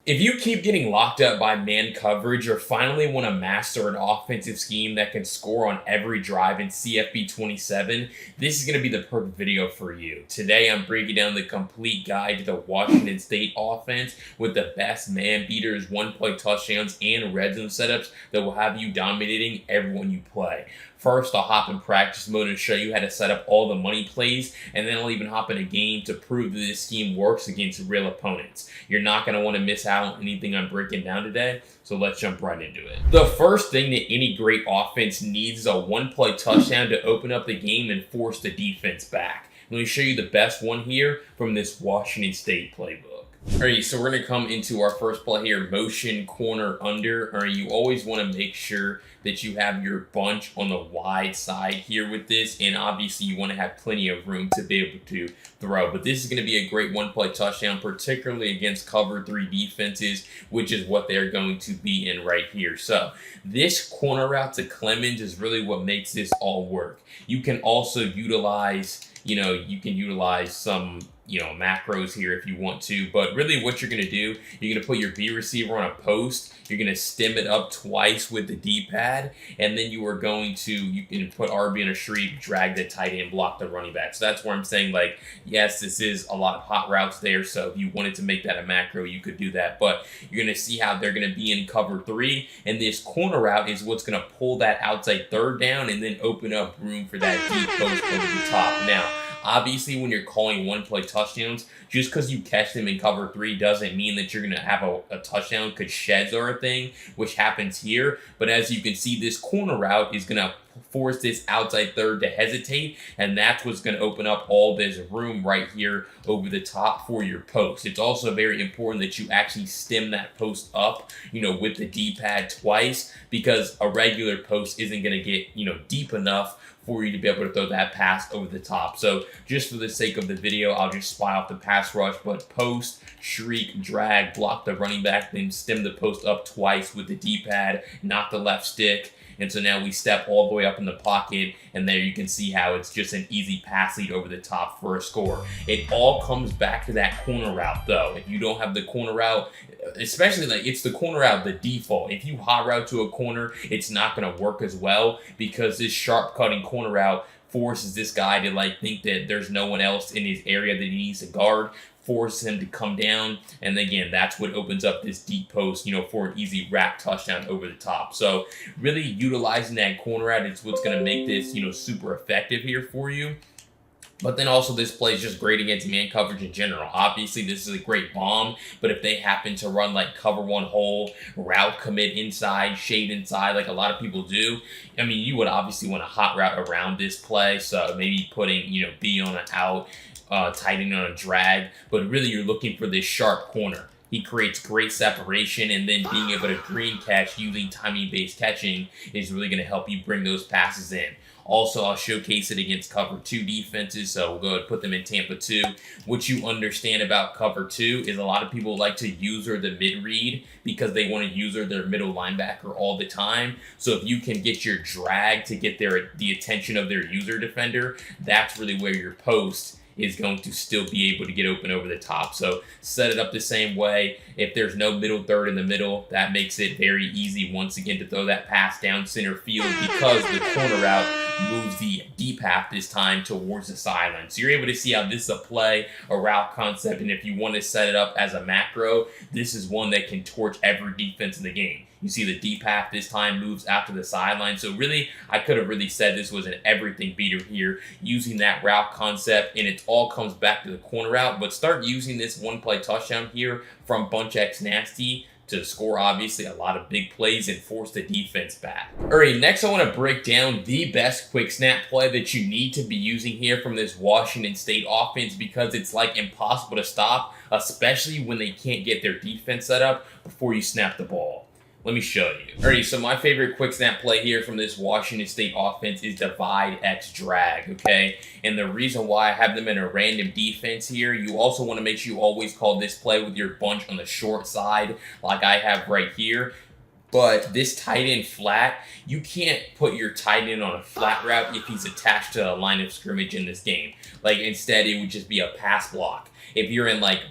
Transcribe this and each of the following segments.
If you keep getting locked up by man coverage or finally want to master an offensive scheme that can score on every drive in CFB 27, this is going to be the perfect video for you. Today, I'm breaking down the complete guide to the Washington State offense with the best man beaters, one-play touchdowns, and red zone setups that will have you dominating everyone you play. First, I'll hop in practice mode and show you how to set up all the money plays, and then I'll even hop in a game to prove that this scheme works against real opponents. You're not going to want to miss out on anything I'm breaking down today, so let's jump right into it. The first thing that any great offense needs is a one-play touchdown to open up the game and force the defense back. Let me show you the best one here from this Washington State playbook. Alright, so we're going to come into our first play here, motion corner under. Alright, you always want to make sure that you have your bunch on the wide side here with this, and obviously you want to have plenty of room to be able to throw. But this is going to be a great one-play touchdown, particularly against cover 3 defenses, which is what they're going to be in right here. So this corner route to Clemens is really what makes this all work. You can also utilize, some macros here if you want to, but really what you're going to do, you're going to put your B receiver on a post, you're going to stem it up twice with the D-pad, and then you can put RB in a streak, drag the tight end, block the running back. So that's where I'm saying, like, yes, this is a lot of hot routes there, so if you wanted to make that a macro, you could do that, but you're going to see how they're going to be in cover 3, and this corner route is what's going to pull that outside third down and then open up room for that deep post over the top. Now, obviously, when you're calling one-play touchdowns, just because you catch them in cover 3 doesn't mean that you're going to have a touchdown, because sheds are a thing, which happens here. But as you can see, this corner route is going to force this outside third to hesitate, and that's what's going to open up all this room right here over the top for your post. It's also very important that you actually stem that post up, with the D-pad twice, because a regular post isn't going to get, deep enough for you to be able to throw that pass over the top. So just for the sake of the video, I'll just spy off the pass rush, but post, shriek, drag, block the running back, then stem the post up twice with the D-pad, not the left stick. And so now we step all the way up in the pocket, and there you can see how it's just an easy pass lead over the top for a score. It all comes back to that corner route, though. If you don't have the corner route, especially it's the corner route, the default. If you hot route to a corner, it's not going to work as well, because this sharp cutting corner route forces this guy to think that there's no one else in his area that he needs to guard, force him to come down, and again, that's what opens up this deep post, for an easy wrap touchdown over the top. So really utilizing that corner route is what's going to make this, super effective here for you. But then also this play is just great against man coverage in general. Obviously, this is a great bomb, but if they happen to run cover 1 hole, route commit inside, shade inside, like a lot of people do, you would obviously want a hot route around this play. So maybe putting, B on an out, tight end on a drag, but really you're looking for this sharp corner. He creates great separation, and then being able to green catch using timing-based catching is really going to help you bring those passes in. Also, I'll showcase it against cover 2 defenses, so we'll go ahead and put them in Tampa 2. What you understand about cover 2 is a lot of people like to user the mid-read because they want to user their middle linebacker all the time. So if you can get your drag to get the attention of their user defender, that's really where your post is going to still be able to get open over the top. So set it up the same way. If there's no middle third in the middle, that makes it very easy once again to throw that pass down center field, because the corner route moves the deep half this time towards the sideline. So you're able to see how this is a play, a route concept, and if you want to set it up as a macro, this is one that can torch every defense in the game. You see the deep half this time moves after the sideline. So really, I could have really said this was an everything beater here, using that route concept, and it all comes back to the corner route. But start using this one-play touchdown here from Bunch X Nasty to score, obviously, a lot of big plays and force the defense back. All right, next I want to break down the best quick snap play that you need to be using here from this Washington State offense, because it's impossible to stop, especially when they can't get their defense set up before you snap the ball. Let me show you. Alright, so my favorite quick snap play here from this Washington State offense is divide X drag, okay? And the reason why I have them in a random defense here, you also want to make sure you always call this play with your bunch on the short side, like I have right here. But this tight end flat, you can't put your tight end on a flat route if he's attached to a line of scrimmage in this game. Like, instead, it would just be a pass block. If you're in, like,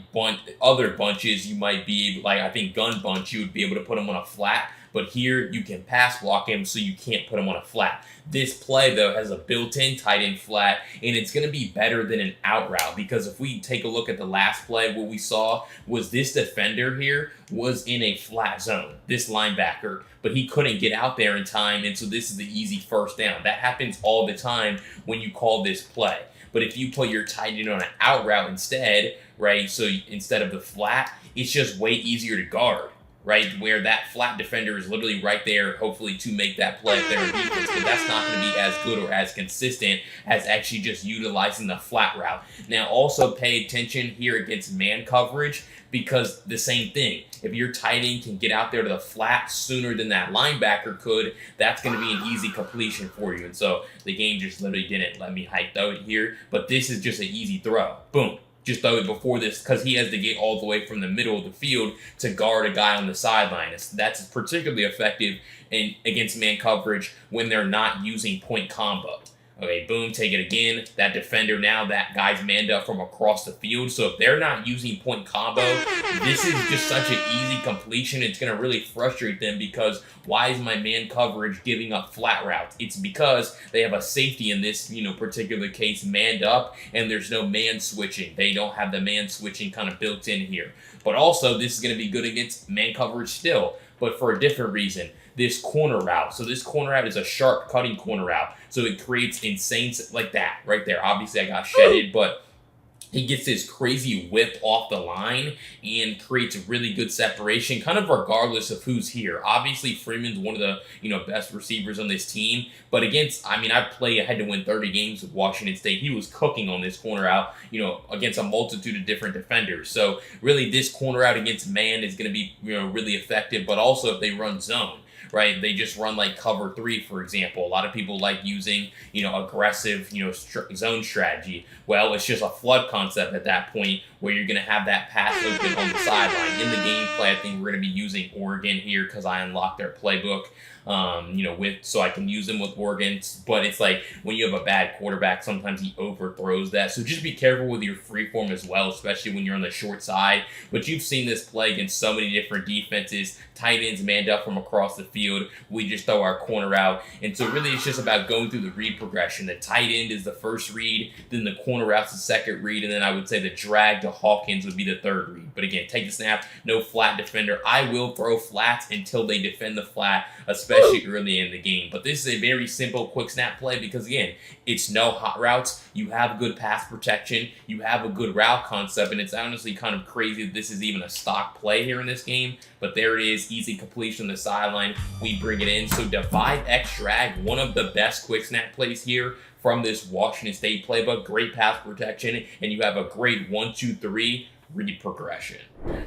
other bunches, you might be, like, I think gun bunch, you would be able to put him on a flat. But here, you can pass block him, so you can't put him on a flat. This play, though, has a built-in tight end flat, and it's going to be better than an out route, because if we take a look at the last play, what we saw was this defender here was in a flat zone, this linebacker, but he couldn't get out there in time, and so this is the easy first down. That happens all the time when you call this play. But if you put your tight end on an out route instead, right, so instead of the flat, it's just way easier to guard. Right, where that flat defender is literally right there, hopefully to make that play if they're in defense, but that's not going to be as good or as consistent as actually just utilizing the flat route. Now, also pay attention here against man coverage, because the same thing. If your tight end can get out there to the flat sooner than that linebacker could, that's going to be an easy completion for you. And so the game just literally didn't let me hike throw it here, but this is just an easy throw. Boom. Just throw it before this, because he has to get all the way from the middle of the field to guard a guy on the sideline. That's particularly effective against man coverage when they're not using point combo. Okay, boom, take it again. That defender now, that guy's manned up from across the field. So if they're not using point combo, this is just such an easy completion. It's going to really frustrate them, because why is my man coverage giving up flat routes? It's because they have a safety in this, particular case manned up, and there's no man switching. They don't have the man switching kind of built in here. But also, this is going to be good against man coverage still, but for a different reason. This corner route. So this corner route is a sharp cutting corner route. So it creates insane, like that right there. Obviously, I got shedded, but he gets this crazy whip off the line and creates really good separation, kind of regardless of who's here. Obviously, Freeman's one of the best receivers on this team, but I had to win 30 games with Washington State. He was cooking on this corner out, against a multitude of different defenders. So really, this corner out against man is going to be really effective. But also, if they run zone. Right, they just run like cover 3, for example. A lot of people like using, aggressive, zone strategy. Well, it's just a flood concept at that point, where you're going to have that pass open on the sideline. In the gameplay, I think we're going to be using Oregon here, because I unlocked their playbook. So I can use them with Oregon. But it's like when you have a bad quarterback, sometimes he overthrows that. So just be careful with your freeform as well, especially when you're on the short side. But you've seen this play against so many different defenses. Tight ends manned up from across the field. We just throw our corner out. And so really it's just about going through the read progression. The tight end is the first read, then the corner out's the second read, and then I would say the drag to Hawkins would be the third read. But again, take the snap, no flat defender. I will throw flats until they defend the flat, especially early in the game. But this is a very simple quick snap play, because again, it's no hot routes. You have good pass protection. You have a good route concept, and it's honestly kind of crazy that this is even a stock play here in this game. But there it is, easy completion on the sideline. We bring it in. So divide X drag, one of the best quick snap plays here from this Washington State playbook. Great pass protection, and you have a great 1, 2, 3 read progression.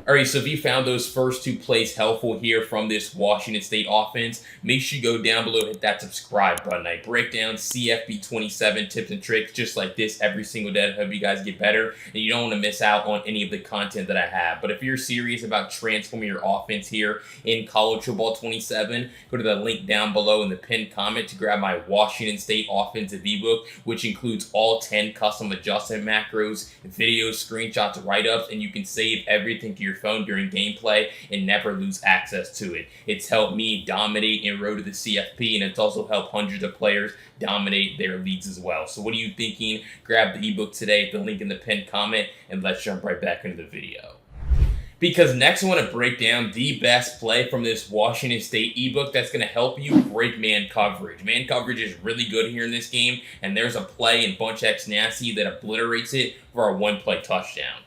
All right, so if you found those first 2 plays helpful here from this Washington State offense, make sure you go down below, hit that subscribe button. I break down CFB 27 tips and tricks just like this every single day to help you guys get better, and you don't want to miss out on any of the content that I have. But if you're serious about transforming your offense here in College Football 27, go to the link down below in the pinned comment to grab my Washington State offensive ebook, which includes all 10 custom adjustment macros, videos, screenshots, write-ups, and you can save everything to your phone during gameplay and never lose access to it. It's helped me dominate in Road to the CFP, and it's also helped hundreds of players dominate their leagues as well. So what are you thinking? Grab the ebook today at the link in the pinned comment, and let's jump right back into the video. Because next I want to break down the best play from this Washington State ebook that's going to help you break man coverage. Man coverage is really good here in this game, and there's a play in Bunch X Nasty that obliterates it for a 1-play touchdown.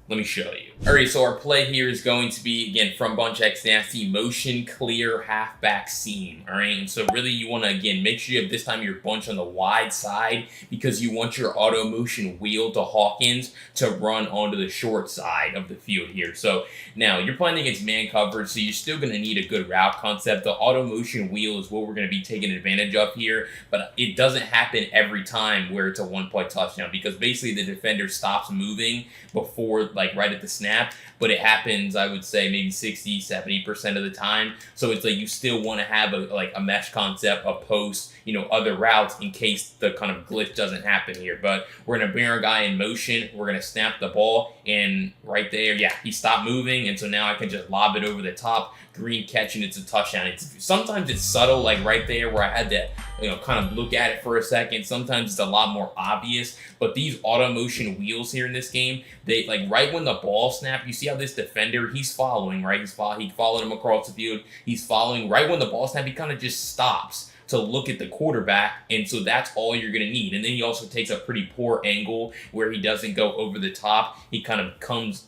Let me show you. All right, so our play here is going to be, again, from Bunch X Nasty, motion clear halfback seam. All right, and so really you want to, again, make sure you have this time your bunch on the wide side, because you want your auto motion wheel to Hawkins to run onto the short side of the field here. So now you're playing against man coverage, so you're still going to need a good route concept. The auto motion wheel is what we're going to be taking advantage of here, but it doesn't happen every time where it's a 1-play touchdown, because basically the defender stops moving before like right at the snap, but it happens, I would say, maybe 60-70% of the time. So it's like you still want to have a mesh concept, a post, other routes in case the kind of glitch doesn't happen here. But we're going to bring our guy in motion. We're going to snap the ball, and right there, yeah, he stopped moving, and so now I can just lob it over the top. Green catch, and it's a touchdown. Sometimes it's subtle, like right there where I had to kind of look at it for a second. Sometimes it's a lot more obvious, but these auto motion wheels here in this game, they like right when the ball snapped, you see how this defender, he's following, right? He followed him across the field. He's following right when the ball snapped, he kind of just stops to look at the quarterback, and so that's all you're going to need. And then he also takes a pretty poor angle where he doesn't go over the top. He kind of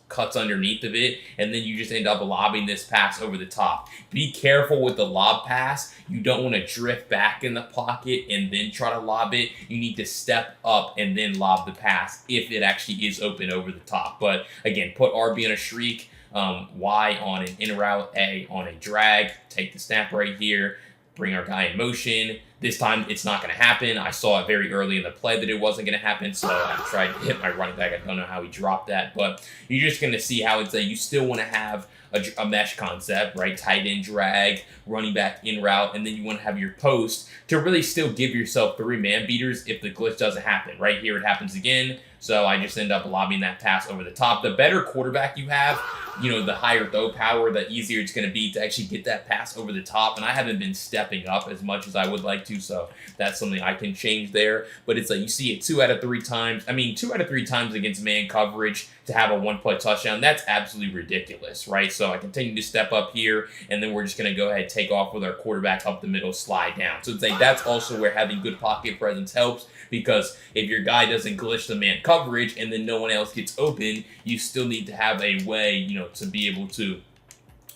cuts underneath of it, and then you just end up lobbing this pass over the top. Be careful with the lob pass. You don't want to drift back in the pocket and then try to lob it. You need to step up and then lob the pass if it actually is open over the top. But again, put RB on a shriek, Y on an in route, A on a drag. Take the snap right here. Bring our guy in motion. This time, it's not going to happen. I saw it very early in the play that it wasn't going to happen, so I tried to hit my running back. I don't know how he dropped that, but you're just going to see how it's you still want to have a mesh concept, right? Tight end drag, running back in route, and then you want to have your post to really still give yourself 3 man beaters if the glitch doesn't happen. Right here, it happens again, so I just end up lobbing that pass over the top. The better quarterback you have, the higher throw power, the easier it's going to be to actually get that pass over the top. And I haven't been stepping up as much as I would like to, so that's something I can change there. But it's you see it 2 out of 3 times. I mean, 2 out of 3 times against man coverage to have a 1-play touchdown. That's absolutely ridiculous, right? So I continue to step up here, and then we're just going to go ahead and take off with our quarterback up the middle, slide down. So it's that's also where having good pocket presence helps, because if your guy doesn't glitch the man coverage and then no one else gets open, you still need to have a way, to be able to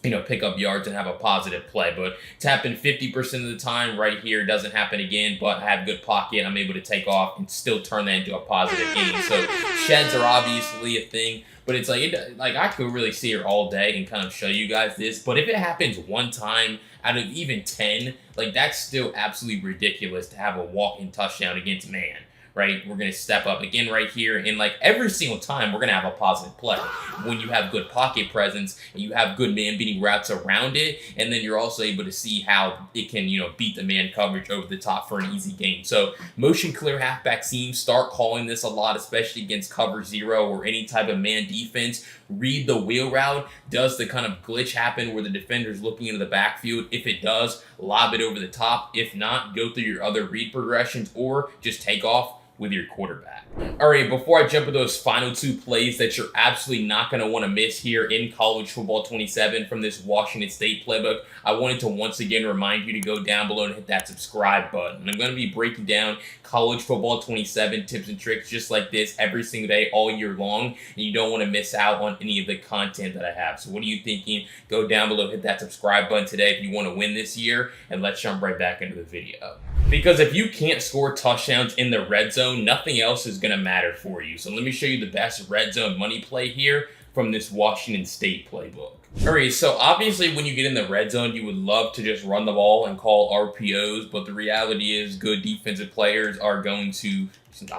pick up yards and have a positive play. But it's happened 50% of the time. Right here, it doesn't happen again, but I have good pocket. I'm able to take off and still turn that into a positive gain. So sheds are obviously a thing, but it's I could really see it all day and kind of show you guys this. But if it happens one time out of even 10, that's still absolutely ridiculous to have a walk-in touchdown against man. Right, we're going to step up again right here, and every single time we're going to have a positive play when you have good pocket presence and you have good man-beating routes around it, and then you're also able to see how it can, beat the man coverage over the top for an easy gain. So motion clear halfback seam, start calling this a lot, especially against cover 0 or any type of man defense. Read the wheel route. Does the kind of glitch happen where the defender's looking into the backfield? If it does, lob it over the top. If not, go through your other read progressions or just take off with your quarterback. All right, before I jump into those final 2 plays that you're absolutely not going to want to miss here in College Football 27 from this Washington State playbook, I wanted to once again remind you to go down below and hit that subscribe button. I'm going to be breaking down College Football 27 tips and tricks just like this every single day all year long, and you don't want to miss out on any of the content that I have. So what are you thinking? Go down below, hit that subscribe button today if you want to win this year, and let's jump right back into the video. Because if you can't score touchdowns in the red zone, nothing else is going to matter for you. So let me show you the best red zone money play here from this Washington State playbook. All right, so obviously when you get in the red zone, you would love to just run the ball and call RPOs, but the reality is good defensive players are going to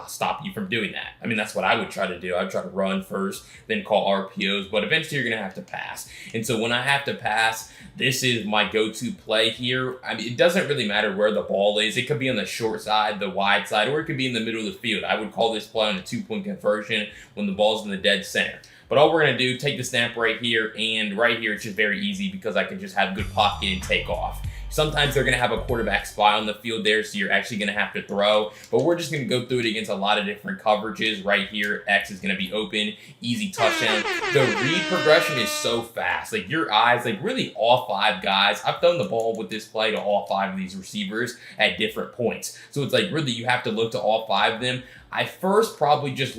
stop you from doing that. I mean, that's what I would try to do. I'd try to run first, then call RPOs, but eventually you're going to have to pass. And so when I have to pass, this is my go-to play here. I mean, it doesn't really matter where the ball is. It could be on the short side, the wide side, or it could be in the middle of the field. I would call this play on a 2-point conversion when the ball's in the dead center. But all we're going to do, take the snap right here, and right here it's just very easy because I can just have good pocket and take off. Sometimes they're going to have a quarterback spy on the field there, so you're actually going to have to throw. But we're just going to go through it against a lot of different coverages. Right here, X is going to be open, easy touchdown. The read progression is so fast. Your eyes, really all 5 guys. I've thrown the ball with this play to all 5 of these receivers at different points. So it's really you have to look to all 5 of them. I first probably just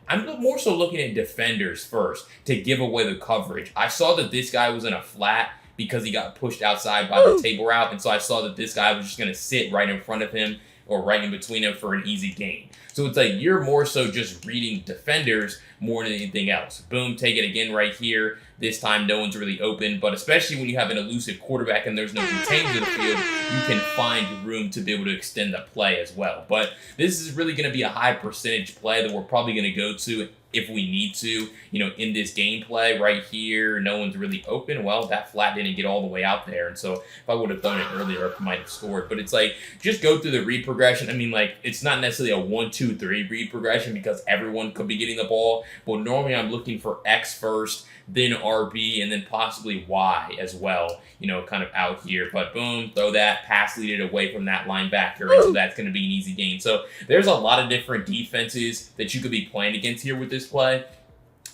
I'm more so looking at defenders first to give away the coverage. I saw that this guy was in a flat because he got pushed outside by the table route, and so I saw that this guy was just going to sit right in front of him or right in between him for an easy gain. So it's you're more so just reading defenders more than anything else. Boom, take it again right here. This time no one's really open, but especially when you have an elusive quarterback and there's no containment to the field, you can find room to be able to extend the play as well. But this is really going to be a high percentage play that we're probably going to go to if we need to, in this gameplay right here, no one's really open. Well, that flat didn't get all the way out there. And so if I would have thrown it earlier, I might have scored. But it's like, just go through the read progression. I mean, like, it's not necessarily a 1, 2, 3 read progression because everyone could be getting the ball. But normally I'm looking for X first, then RB, and then possibly Y as well, kind of out here. But boom, throw that, pass lead it away from that linebacker, and so that's going to be an easy gain. So there's a lot of different defenses that you could be playing against here with this play.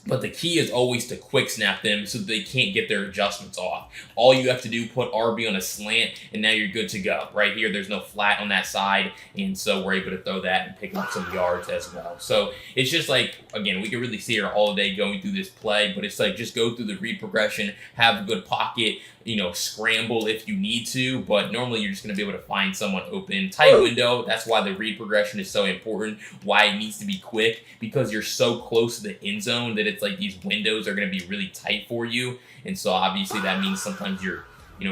But the key is always to quick snap them so that they can't get their adjustments off. All you have to do, put RB on a slant, and now you're good to go. Right here, there's no flat on that side, and so we're able to throw that and pick up some yards as well. So it's just like, again, we can really see her all day going through this play, but it's like just go through the read progression, have a good pocket, scramble if you need to, but normally you're just going to be able to find someone open. Tight window, that's why the read progression is so important, why it needs to be quick, because you're so close to the end zone that it's like these windows are going to be really tight for you, and so obviously that means sometimes your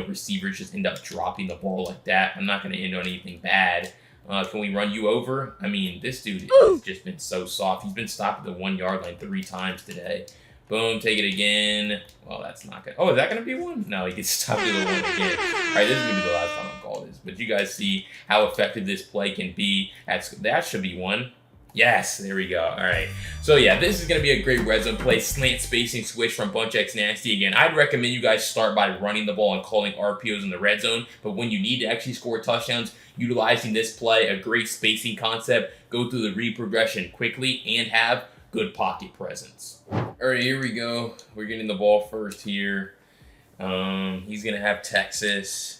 receivers just end up dropping the ball like that. I'm not going to end on anything bad. Can we run you over? I mean, this dude has just been so soft. He's been stopped at the 1 yard line 3 times today. Boom, take it again. Well, that's not good. Oh, is that going to be one? No, he gets stopped at the 1 again. All right, this is going to be the last time I call this. But you guys see how effective this play can be. That should be one. Yes, there we go. All right. So, yeah, this is going to be a great red zone play. Slant spacing switch from Bunch X Nasty. Again, I'd recommend you guys start by running the ball and calling RPOs in the red zone. But when you need to actually score touchdowns, utilizing this play, a great spacing concept, go through the read progression quickly and have good pocket presence. All right, here we go. We're getting the ball first here. He's going to have Texas.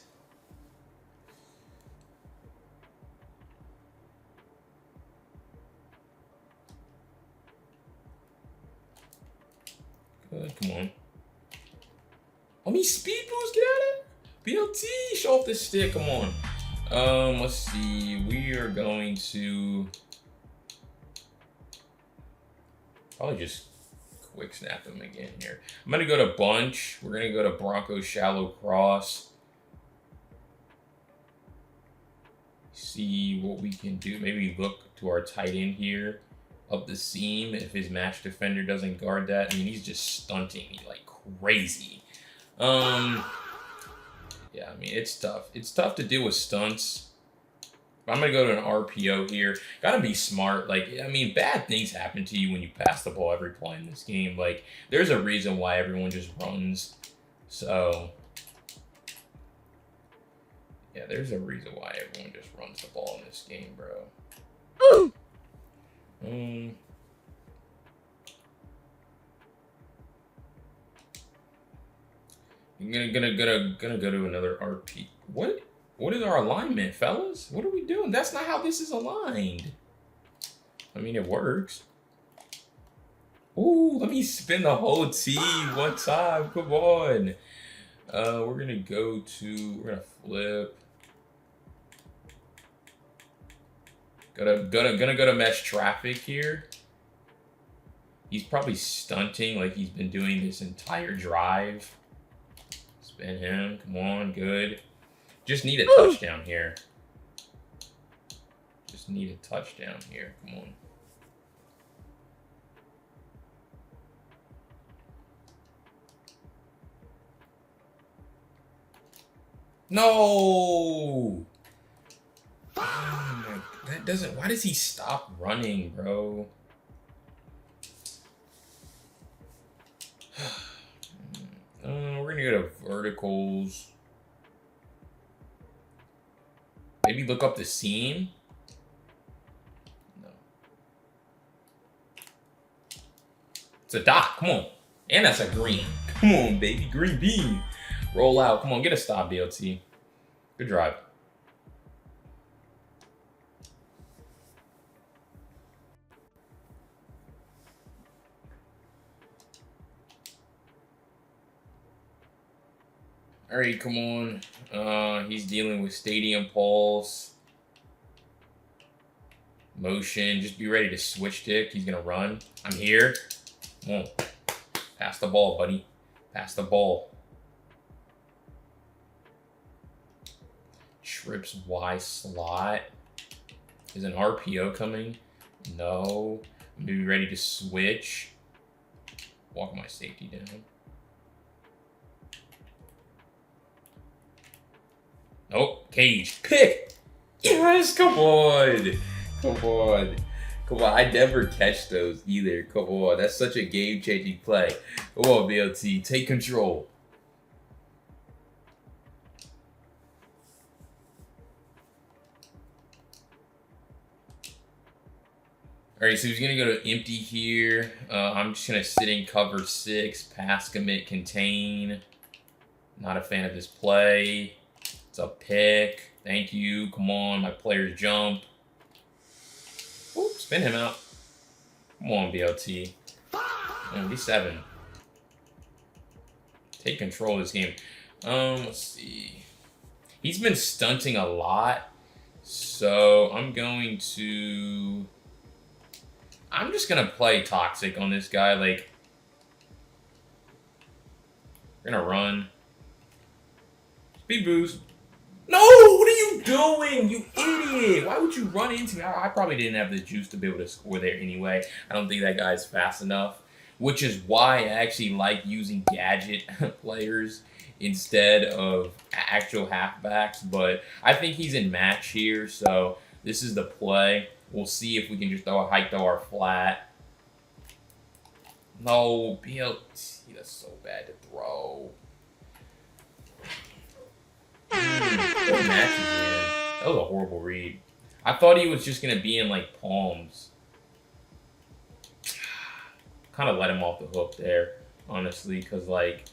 Good, come on. Oh, me speed boost, get out of it. BLT, show off the stick, come on. Let's see. We are going to probably just quick snap him again here. I'm going to go to bunch. We're going to go to Broncos shallow cross. See what we can do. Maybe look to our tight end here up the seam if his match defender doesn't guard that. I mean, he's just stunting me like crazy. Yeah, I mean, it's tough. It's tough to deal with stunts. I'm going to go to an RPO here. Got to be smart. Like, I mean, bad things happen to you when you pass the ball every play in this game. Like, there's a reason why everyone just runs. So, yeah, there's a reason why everyone just runs the ball in this game, bro. I'm gonna go to another RP. What is our alignment, fellas? What are we doing? That's not how this is aligned. I mean, it works. Ooh, let me spin the whole T one time. Come on. We're gonna flip. Gonna go to mesh traffic here. He's probably stunting like he's been doing this entire drive. Spin him. Come on, good. Just need a touchdown here. Just need a touchdown here. Come on. No! Oh my, that doesn't, why does he stop running, bro? We're gonna go to verticals. Maybe look up the seam. No. It's a dot, come on. And that's a green. Come on, baby, green bean. Roll out, come on, get a stop, DLT. Good drive. All right, come on. He's dealing with stadium pulse. Motion. Just be ready to switch stick. He's going to run. I'm here. Come on. Pass the ball, buddy. Pass the ball. Trips Y slot. Is an RPO coming? No. Maybe ready to switch. Walk my safety down. Nope. Cage. Pick. Yes. Come on. Come on. Come on. I never catch those either. Come on. That's such a game-changing play. Come on, BLT. Take control. All right, so he's gonna go to empty here. I'm just gonna sit in cover 6, pass, commit, contain. Not a fan of this play. It's a pick. Thank you. Come on, my players jump. Oops, spin him out. Come on, BLT. B7. Take control of this game. Let's see. He's been stunting a lot, so I'm just gonna play toxic on this guy. Like, we're gonna run. Speed boost. No, what are you doing, you idiot? Why would you run into me? I probably didn't have the juice to be able to score there anyway. I don't think that guy's fast enough, which is why I actually like using gadget players instead of actual halfbacks. But I think he's in match here, so this is the play. We'll see if we can just throw our flat. No, BLT, that's so bad to throw. That was a horrible read. I thought he was just going to be in, like, palms. Kind of let him off the hook there, honestly, because, like,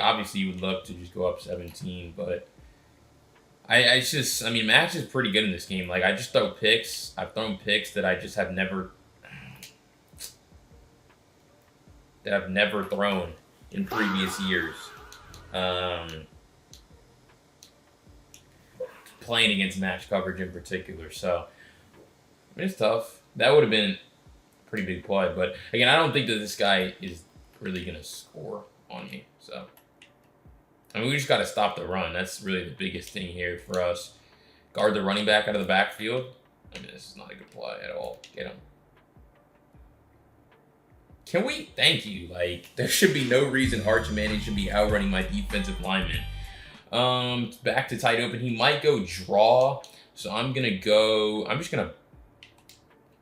obviously you would love to just go up 17, but I mean, Max is pretty good in this game. Like, I just throw picks. I've thrown picks that I just have never thrown in previous years. Playing against match coverage in particular. So, I mean, it's tough. That would have been a pretty big play. But, again, I don't think that this guy is really going to score on me. So, I mean, we just got to stop the run. That's really the biggest thing here for us. Guard the running back out of the backfield. I mean, this is not a good play at all. Get him. Can we? Thank you. Like, there should be no reason Arch Manning should be outrunning my defensive lineman. Back to tight open. He might go draw. So I'm just going to...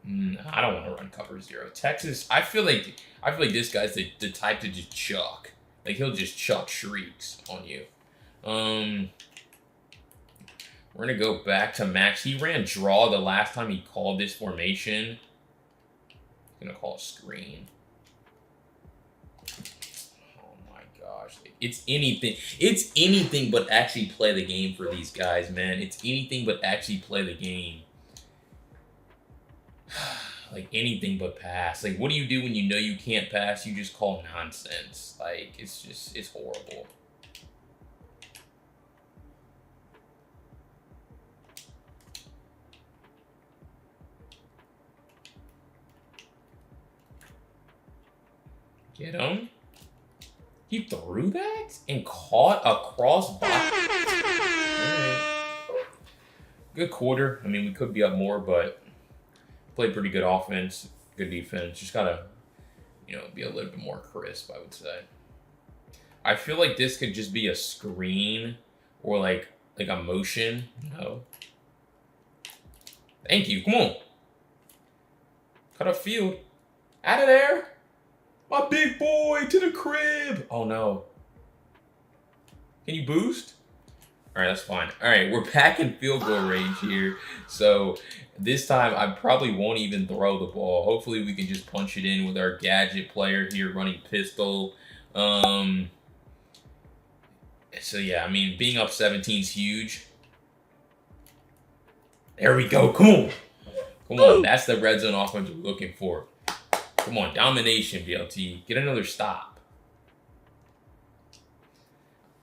I don't want to run cover 0. Texas, I feel like this guy's the type to just chuck. Like, he'll just chuck shrieks on you. We're going to go back to Max. He ran draw the last time he called this formation. He's going to call a screen. Oh, my gosh. It's anything but actually play the game for these guys, man. It's anything but actually play the game. Like, anything but pass. Like, what do you do when you know you can't pass? You just call nonsense. Like, it's horrible. Get him. He threw that and caught a cross box. Right. Good quarter. I mean, we could be up more, but played pretty good offense, good defense. Just gotta, be a little bit more crisp, I would say. I feel like this could just be a screen or like a motion. No. Thank you. Come on. Cut up field. Out of there. My big boy to the crib. Oh, no. Can you boost? All right, that's fine. All right, we're back in field goal range here. So this time, I probably won't even throw the ball. Hopefully, we can just punch it in with our gadget player here running pistol. So, yeah, I mean, being up 17 is huge. There we go. Come on. Come on. That's the red zone offense we're looking for. Come on. Domination, BLT. Get another stop.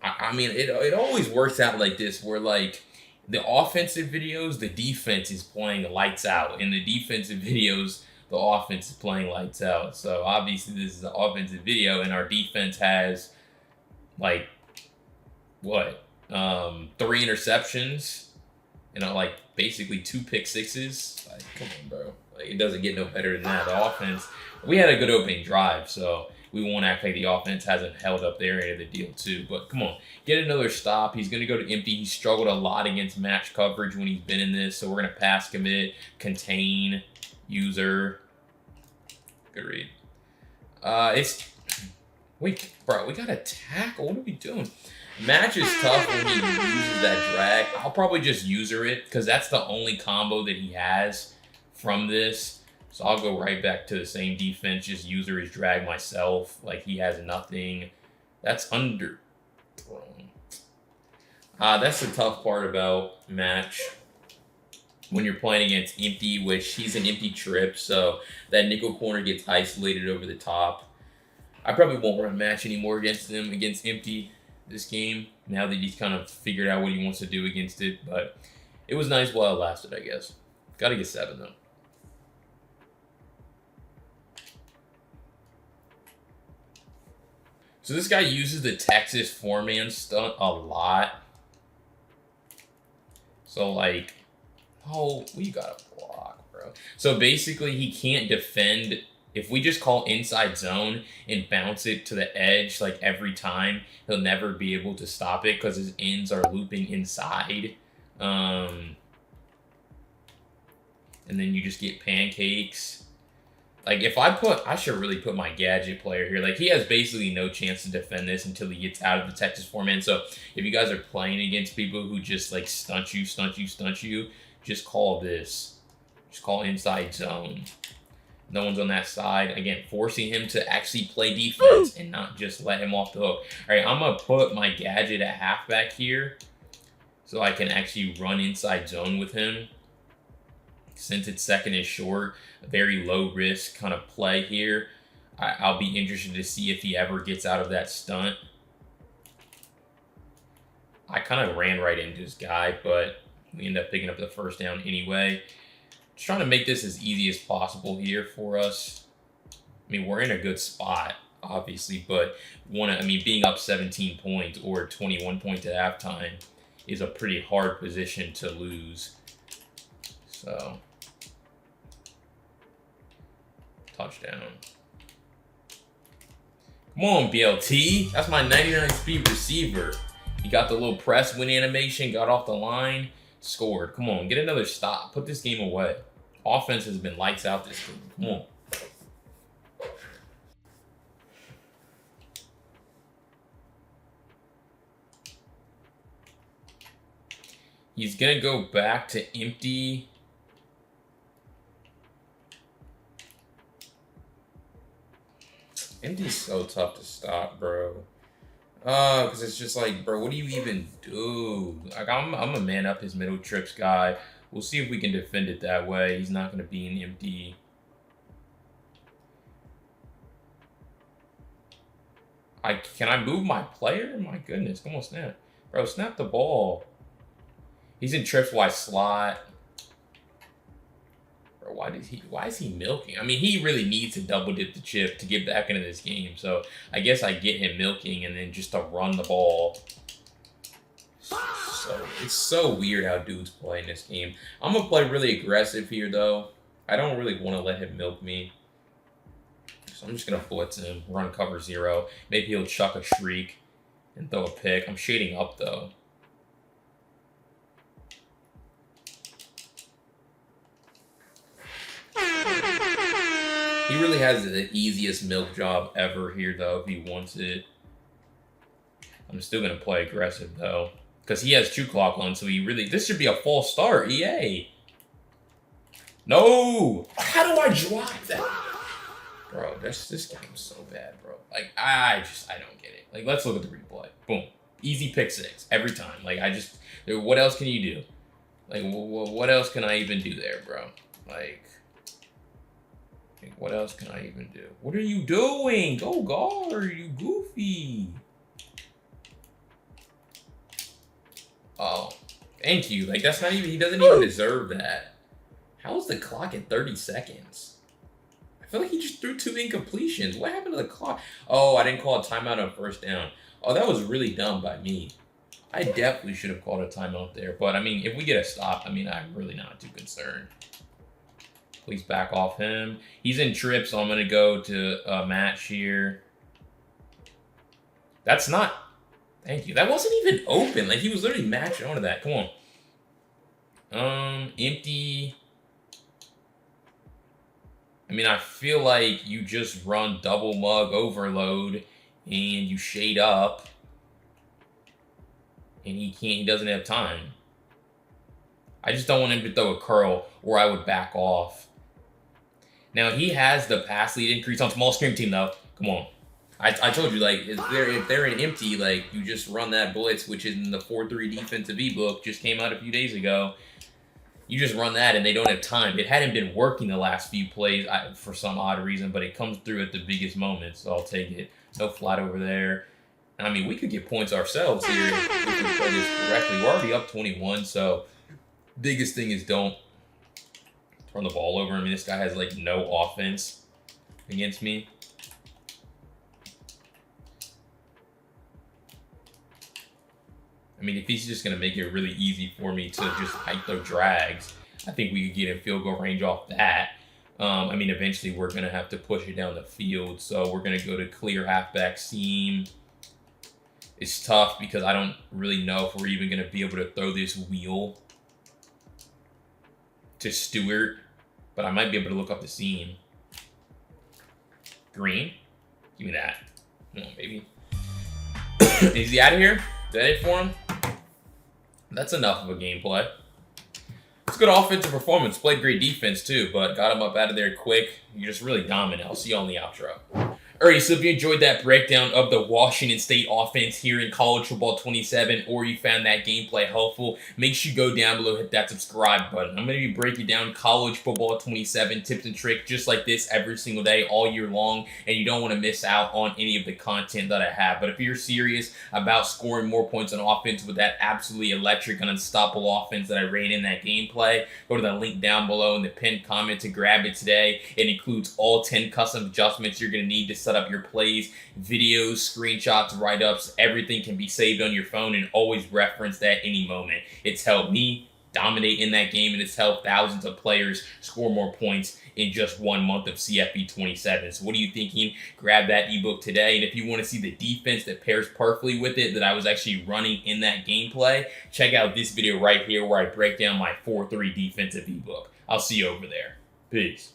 I mean, it always works out like this, where, like, the offensive videos, the defense is playing lights out. In the defensive videos, the offense is playing lights out. So, obviously, this is an offensive video, and our defense has, like, what? 3 interceptions. and like basically 2 pick sixes. Like, come on, bro. Like, it doesn't get no better than that. The offense, we had a good opening drive, so we won't act like the offense hasn't held up their end of the deal too. But come on, get another stop. He's going to go to empty. He struggled a lot against match coverage when he's been in this, so we're going to pass commit, contain, user. Good read. Wait, bro, we got a tackle. What are we doing? Match is tough when he uses that drag. I'll probably just user it because that's the only combo that he has from this. So I'll go right back to the same defense, just user his drag myself. Like, he has nothing. That's underthrown. That's the tough part about match when you're playing against empty, which he's an empty trip, so that nickel corner gets isolated over the top. I probably won't run match anymore against him, against empty this game, now that he's kind of figured out what he wants to do against it, but it was nice while it lasted, I guess. Gotta get 7, though. So this guy uses the Texas 4-man stunt a lot. So, like, oh, we got a block, bro. So basically, he can't defend. If we just call inside zone and bounce it to the edge like every time, he'll never be able to stop it because his ends are looping inside. And then you just get pancakes. Like, if I should really put my gadget player here. Like, he has basically no chance to defend this until he gets out of the Texas 4-man. So if you guys are playing against people who just like stunt you, just call this. Just call inside zone. No one's on that side. Again, forcing him to actually play defense and not just let him off the hook. All right, I'm going to put my gadget at halfback here so I can actually run inside zone with him. Since its second is short, a very low risk kind of play here. I'll be interested to see if he ever gets out of that stunt. I kind of ran right into this guy, but we end up picking up the first down anyway. Just trying to make this as easy as possible here for us. I mean, we're in a good spot, obviously, but being up 17 points or 21 points at halftime is a pretty hard position to lose. So, touchdown. Come on, BLT. That's my 99 speed receiver. He got the little press win animation, got off the line, scored. Come on, get another stop. Put this game away. Offense has been lights out this game. Come on. He's going to go back to empty. Empty's so tough to stop, bro. Because it's just like, bro, what do you even do? Like, I'm a man up his middle trips guy. We'll see if we can defend it that way. He's not going to be in empty. Can I move my player? My goodness, come on, snap. Bro, snap the ball. He's in trips wide slot. Bro, why is he milking? I mean, he really needs to double dip the chip to get back into this game. So I guess I get him milking and then just to run the ball. So it's so weird how dudes play in this game. I'm gonna play really aggressive here though. I don't really want to let him milk me. So I'm just gonna blitz him, run cover 0. Maybe he'll chuck a shriek and throw a pick. I'm shading up though. He really has the easiest milk job ever here, though, if he wants it. I'm still going to play aggressive, though. Because he has 2 clock on, so he really... This should be a false start, EA. No! How do I drive that? Bro, this game's so bad, bro. Like, I don't get it. Like, let's look at the replay. Boom. Easy pick 6 every time. Like, what else can you do? Like, what else can I even do there, bro? Like, what else can I even do? What are you doing? Go guard, you goofy. Oh, thank you. Like, that's not even, he doesn't even deserve that. How is the clock at 30 seconds? I feel like he just threw 2 incompletions. What happened to the clock? Oh, I didn't call a timeout on first down. Oh, that was really dumb by me. I definitely should have called a timeout there. But, I mean, if we get a stop, I mean, I'm really not too concerned. Please back off him. He's in trip, so I'm going to go to a match here. That's not... Thank you. That wasn't even open. Like, he was literally matching onto that. Come on. Empty. I mean, I feel like you just run double mug overload and you shade up. And he doesn't have time. I just don't want him to throw a curl or I would back off. Now, he has the pass lead increase on small screen team, though. Come on. I told you, like, if they're in empty, like, you just run that blitz, which is in the 4-3 defensive ebook, just came out a few days ago. You just run that, and they don't have time. It hadn't been working the last few plays for some odd reason, but it comes through at the biggest moments, so I'll take it. No flat over there. I mean, we could get points ourselves here if we play this correctly. We're already up 21, so biggest thing is don't turn the ball over. I mean, this guy has, like, no offense against me. I mean, if he's just going to make it really easy for me to just hike those drags, I think we could get in field goal range off that. I mean, eventually we're going to have to push it down the field, so we're going to go to clear halfback seam. It's tough because I don't really know if we're even going to be able to throw this wheel to Stewart, but I might be able to look up the seam. Green? Give me that. Come on, baby. Is he out of here? Is that it for him? That's enough of a gameplay. It's good offensive performance. Played great defense, too, but got him up out of there quick. You're just really dominant. I'll see you on the outro. Alright, so if you enjoyed that breakdown of the Washington State offense here in College Football 27, or you found that gameplay helpful, make sure you go down below, hit that subscribe button. I'm going to be breaking down College Football 27 tips and tricks just like this every single day, all year long, and you don't want to miss out on any of the content that I have. But if you're serious about scoring more points on offense with that absolutely electric and unstoppable offense that I ran in that gameplay, go to the link down below in the pinned comment to grab it today. It includes all 10 custom adjustments you're going to need to set up your plays, videos, screenshots, write-ups. Everything can be saved on your phone and always referenced at any moment. It's helped me dominate in that game, and it's helped thousands of players score more points in just 1 month of CFB 27. So what are you thinking? Grab that ebook today. And if you want to see the defense that pairs perfectly with it that I was actually running in that gameplay, check out this video right here where I break down my 4-3 defensive ebook. I'll see you over there. Peace.